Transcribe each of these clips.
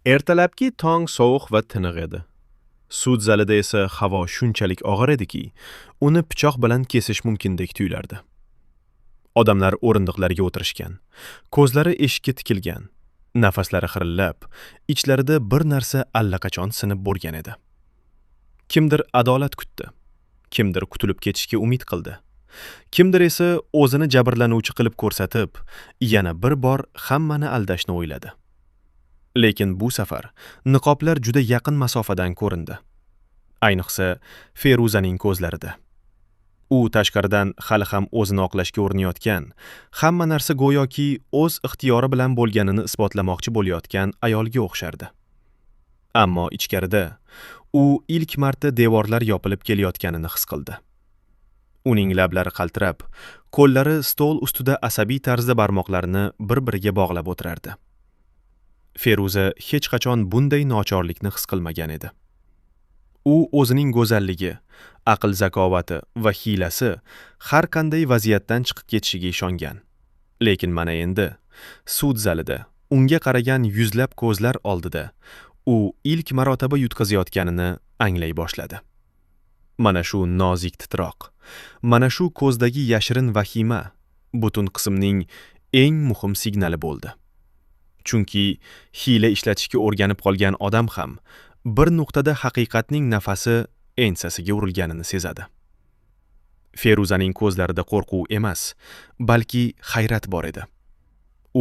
Ertalabki tong sovuq va tiniq edi. Sud zalida esa havo shunchalik og'ir ediki, uni pichoq bilan kesish mumkindek tuyulardi. Odamlar o'rindiqlarga o'tirishgan, ko'zlari eshikka tikilgan, nafaslari xirillab, ichlarida bir narsa allaqachon sinib bo'lgan edi. Kimdir adolat kutdi, kimdir qutulib ketishga umid qildi, kimdir esa o'zini jabrlanuvchi qilib ko'rsatib, yana bir bor hammani aldashni o'yladi. Lekin bu safar niqoblar juda yaqin masofadan ko'rindi. Ayniqsa, Feruzaning ko'zlarida. U tashqaridan hali ham o'zini oqlashga urinayotgan, hamma narsa go'yoki o'z ixtiyori bilan bo'lganini isbotlamoqchi bo'layotgan ayolga o'xshardi. Ammo ichkarida u ilk marta devorlar yopilib kelayotganini his qildi. Uning lablari qaltirab, qo'llari stol ustida asabiy tarzda barmoqlarini bir-biriga bog'lab o'tirardi. Feruza hech qachon bunday nochorlikni his qilmagan edi. U o'zining go'zalligi, aql-zakovati va hiylasi har qanday vaziyatdan chiqib ketishiga ishongan. Lekin mana endi sud zalida unga qaragan yuzlab ko'zlar oldida u ilk marotaba yutqazayotganini anglay boshladi. Mana shu nozik titroq, mana shu ko'zdagi yashirin vahima butun qismning eng muhim signali bo'ldi. Chunki hiyla ishlatishga o'rganib qolgan odam ham bir nuqtada haqiqatning nafasi ensasiga urilganini sezadi. Feruzaning ko'zlarida qo'rquv emas, balki hayrat bor edi.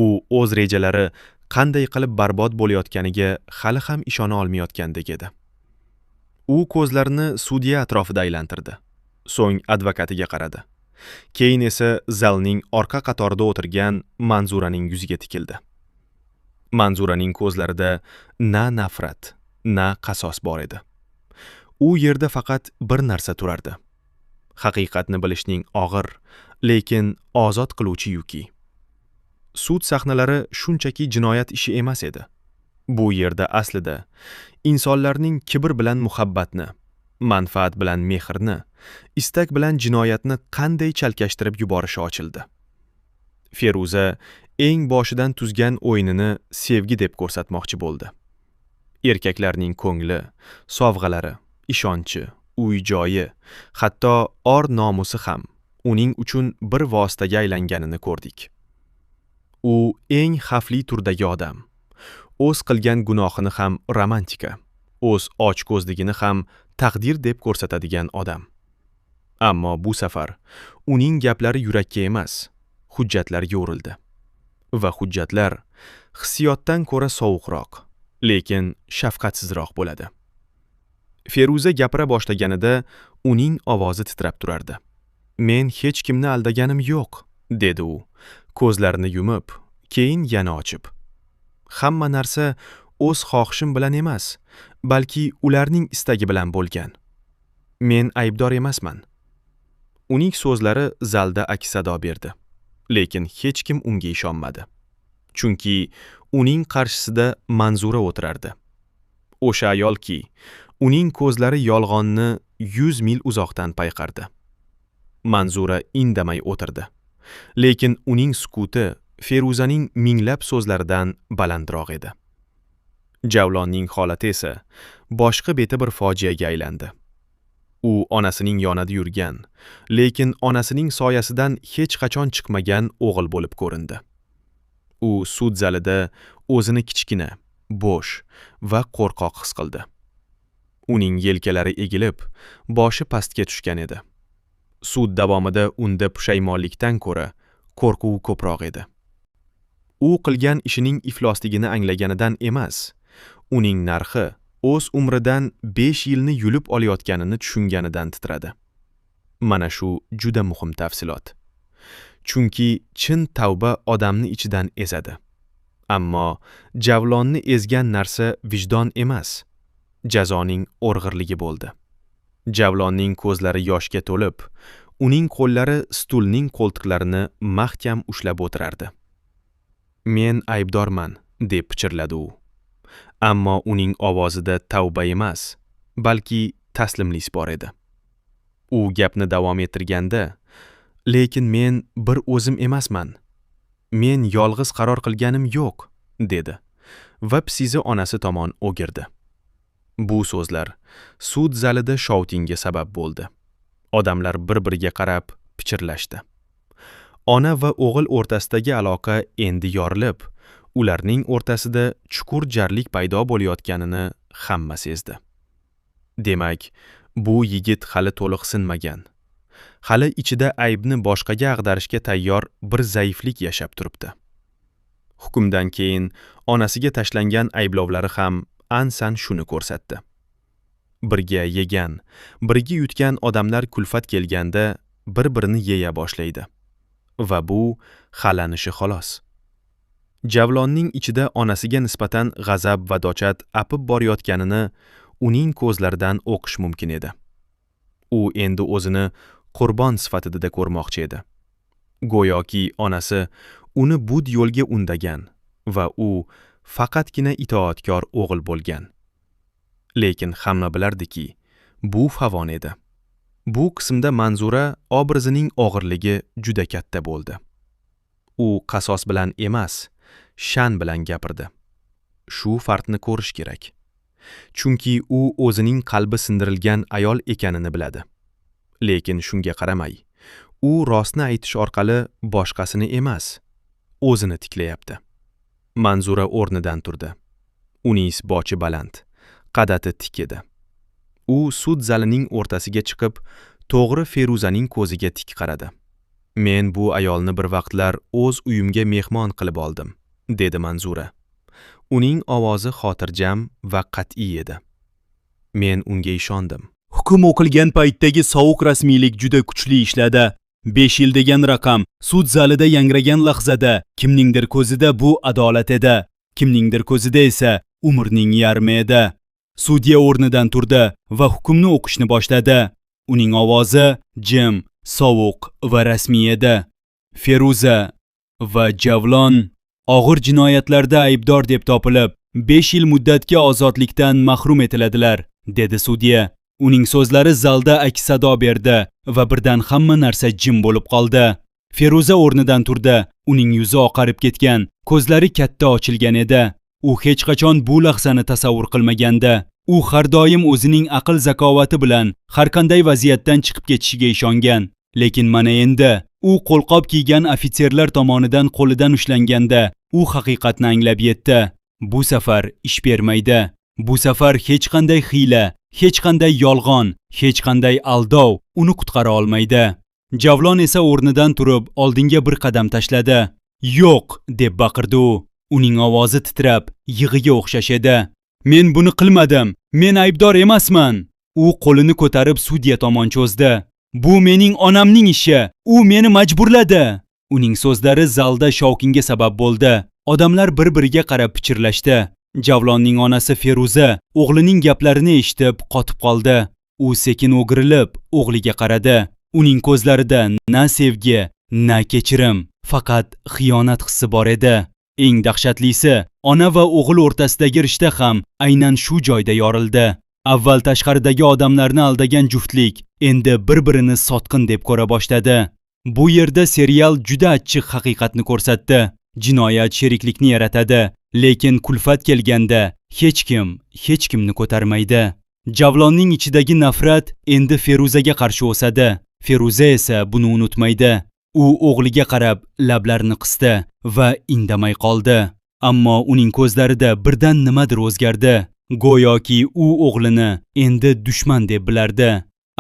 U o'z rejalari qanday qilib barbod bo'layotganiga hali ham ishona olmayotgandek edi. U ko'zlarini sudya atrofida aylantirdi. So'ng advokatiga qaradi. Keyin esa zalning orqa qatorida o'tirgan Manzuraning yuziga tikildi. Manzuraning ko'zlarida na nafrat, na qasos bor edi. U yerda faqat bir narsa turardi. Haqiqatni bilishning og'ir, lekin ozod qiluvchi yuki. Sud sahnalari shunchaki jinoyat ishi emas edi. Bu yerda aslida insonlarning kibr bilan muhabbatni, manfaat bilan mehrni, istak bilan jinoyatni qanday chalkashtirib yuborishi ochildi. Feruza eng boshidan tuzgan o'yinini sevgi deb ko'rsatmoqchi bo'ldi. Erkaklarning ko'ngli, sovg'alari, ishonchi, uy-joyi, hatto or-nomusi ham uning uchun bir vositaga aylanganini ko'rdik. U eng xavfli turdagi odam. O'z qilgan gunohini ham romantika, o'z ochko'zligini ham taqdir deb ko'rsatadigan odam. Ammo bu safar uning gaplari yurakka emas, hujjatlarga urildi. Va hujjatlar hissiyotdan ko'ra sovuqroq, lekin shafqatsizroq bo'ladi. Feruza gapira boshlaganida uning ovozi titrab turardi. "Men hech kimni aldaganim yo'q", dedi u, ko'zlarini yumib, keyin yana ochib. "Hamma narsa o'z xohishim bilan emas, balki ularning istagi bilan bo'lgan. Men aybdor emasman." Uning so'zlari zalda aks-sado berdi. Lekin hech kim unga ishonmadi. Chunki uning qarshisida Manzura o'tirardi. O'sha ayolki, uning ko'zlari yolg'onni 100 mil uzoqdan payqardi. Manzura indamay o'tirdi. Lekin uning sukuti Feruzaning minglab so'zlaridan balandroq edi. Javlonning holati esa boshqa beti bir fojiaga aylandi. U onasining yonida yurgan, lekin onasining soyasidan hech qachon chiqmagan o'g'il bo'lib ko'rindi. U sud zalida o'zini kichkina, bo'sh va qo'rqoq his qildi. Uning yelkalari egilib, boshi pastga tushgan edi. Sud davomida unda pushaymonlikdan ko'ra qo'rquv ko'proq edi. U qilgan ishining iflosligini anglaganidan emas, uning narxi o'z umridan 5 yilni yulib olayotganini tushunganidan titradi. Mana shu juda muhim tafsilot. Chunki chin tavba odamni ichidan ezadi. Ammo javlonni ezgan narsa vijdon emas, jazoning o'rg'irligi bo'ldi. Javlonning ko'zlari yoshga to'lib, uning qo'llari stulning qo'ltiqlarini mahkam ushlab o'tirardi. "Men aybdorman", deb pichirladi u. Ammo uning ovozida tavba emas, balki taslimlik bor edi. U gapni davom ettirganda, "Lekin men bir o'zim emasman. Men yolg'iz qaror qilganim yo'q", dedi va Psizi onasi tomon o'girdi. Bu so'zlar sud zalida shoutingga sabab bo'ldi. Odamlar bir-biriga qarab pichirlashdi. Ona va o'g'il o'rtasidagi aloqa endi yorilib, ularning o'rtasida chuqur jarlik paydo bo'layotganini hamma sezdi. Demak, bu yigit hali to'liq sinmagan. Hali ichida aybni boshqaga ag'darishga tayyor bir zaiflik yashab turibdi. Hukmdan keyin onasiga tashlangan ayblovlari ham ansan shuni ko'rsatdi. Birga yegan, birga yutgan odamlar kulfat kelganda bir-birini yeya boshlaydi. Va bu xalanishi xolos. Javlonning ichida onasiga nisbatan g'azab va dochat apib borayotganini uning ko'zlaridan o'qish mumkin edi. U endi o'zini qurbon sifatida ko'rmoqchi edi. Go'yoki onasi uni bud yo'lga undagan va u faqatgina itoatkor o'g'il bo'lgan. Lekin hamma bilardiki, bu favon edi. Bu qismda Manzura obrazining og'irligi juda katta bo'ldi. U qasos bilan emas, shan bilan gapirdi. Shu farqni ko'rish kerak. Chunki u o'zining qalbi sindirilgan ayol ekanini biladi. Lekin shunga qaramay, u rostni aytish orqali boshqasini emas, o'zini tiklayapti. Manzura o'rnidan turdi. Uning boshi baland, qadati tik edi. U sud zalining o'rtasiga chiqib, to'g'ri Feruzaning ko'ziga tik qaradi. Men bu ayolni bir vaqtlar o'z uyimga mehmon qilib oldim, dedi Manzura. Uning ovozi xotirjam va qat'iy edi. Men unga ishondim. Hukm o'qilgan paytdagi sovuq rasmiylik juda kuchli ishladi. 5 yil degan raqam sud zalida yangragan lahzada kimningdir ko'zida bu adolat edi, kimningdir ko'zida esa umrning yarmi edi. Sudya o'rnidan turdi va hukmni o'qishni boshladi. Uning ovozi jim, sovuq va rasmiy edi. Feruza va Javlon og'ir jinoyatlarda aybdor deb topilib, 5 yil muddatga ozodlikdan mahrum etiladilar, dedi sudya. Uning so'zlari zalda aks sado berdi va birdan hamma narsa jim bo'lib qoldi. Feruza o'rnidan turdi. Uning yuzi oqarib ketgan, ko'zlari katta ochilgan edi. U hech qachon bu lahzani tasavvur qilmagandi. U har doim o'zining aql zakovati bilan har qanday vaziyatdan chiqib ketishiga ishongan. Lekin mana endi u qo'lqop kiygan ofitserlar tomonidan qo'lidan ushlanganda u haqiqatni anglab yetdi. Bu safar ish bermaydi. Bu safar hech qanday hiyla, hech qanday yolg'on, hech qanday aldov uni qutqara olmaydi. Javlon esa o'rnidan turib oldinga bir qadam tashladi. "Yo'q!" deb baqirdi u. Uning ovozi titrab, yig'iga o'xshash edi. "Men buni qilmadim. Men aybdor emasman." U qo'lini ko'tarib sudya tomon cho'zdi. "Bu mening onamning ishi. U meni majburladi." Uning so'zlari zalda shovqinga sabab bo'ldi. Odamlar bir-biriga qarab pichirlashdi. Javlonning onasi Feruza o'g'lining gaplarini eshitib qotib qoldi. U sekin o'girilib o'g'liga qaradi. Uning ko'zlarida na sevgi, na kechirim, faqat xiyonat hissi bor edi. Eng dahshatlisi, ona va o'g'il o'rtasidagi rishta ham aynan shu joyda yorildi. Avval tashqaridagi odamlarni aldagan juftlik endi bir-birini sotqin deb ko'ra boshladi. Bu yerda serial juda achchiq haqiqatni ko'rsatdi. Jinoyat sheriklikni yaratadi, lekin kulfat kelganda hech kimni ko'tarmaydi. Javlonning ichidagi nafrat endi Feruzaga qarshi o'sadi. Feruza esa buni unutmaydi. U o'g'liga qarab lablarini qisdi va indamay qoldi. Ammo uning ko'zlarida birdan nimadir o'zgardi. Go'yoki u o'g'lini endi dushman deb bilardi.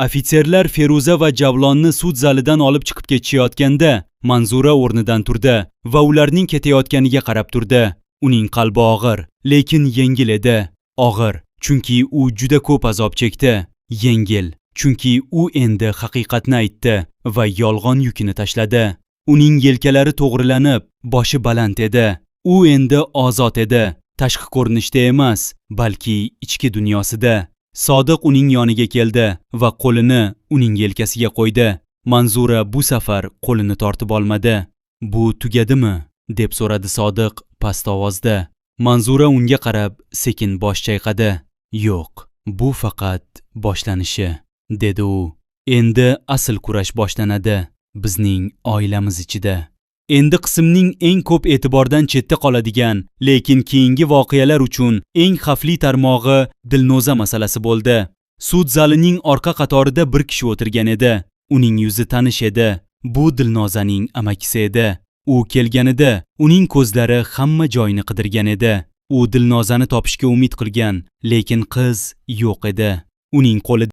Ofitserlar Feruza va Javlonni sud zalidan olib chiqib ketishayotganda Manzura o'rnidan turdi va ularning ketayotganiga qarab turdi. Uning qalbi og'ir, lekin yengil edi. Og'ir, chunki u juda ko'p azob chekdi. Yengil, chunki u endi haqiqatni aytdi va yolg'on yukini tashladi. Uning yelkalari to'g'rilanib, boshi baland edi. U endi ozod edi. Tashqi ko'rinishda emas, balki ichki dunyosida. Sodiq uning yoniga keldi va qo'lini uning yelkasiga qo'ydi. Manzura bu safar qo'lini tortib olmadi. "Bu tugadimi?" deb so'radi Sodiq past ovozda. Manzura unga qarab sekin bosh chayqadi. "Yo'q, bu faqat boshlanishi", dedi u. "Endi asl kurash boshlanadi bizning oilamiz ichida." Endi qismning eng ko'p e'tibordan chetda qoladigan, lekin keyingi voqealar uchun eng xavfli tarmog'i Dilnoza masalasi bo'ldi. Sud zalining orqa qatorida bir kishi o'tirgan edi. Uning yuzi tanish edi. Bu Dilnozaning amakisi edi. U kelganida uning ko'zlari hamma joyni qidirgan edi. U Dilnozani topishga umid qilgan, lekin qiz yo'q edi. Uning qo'lida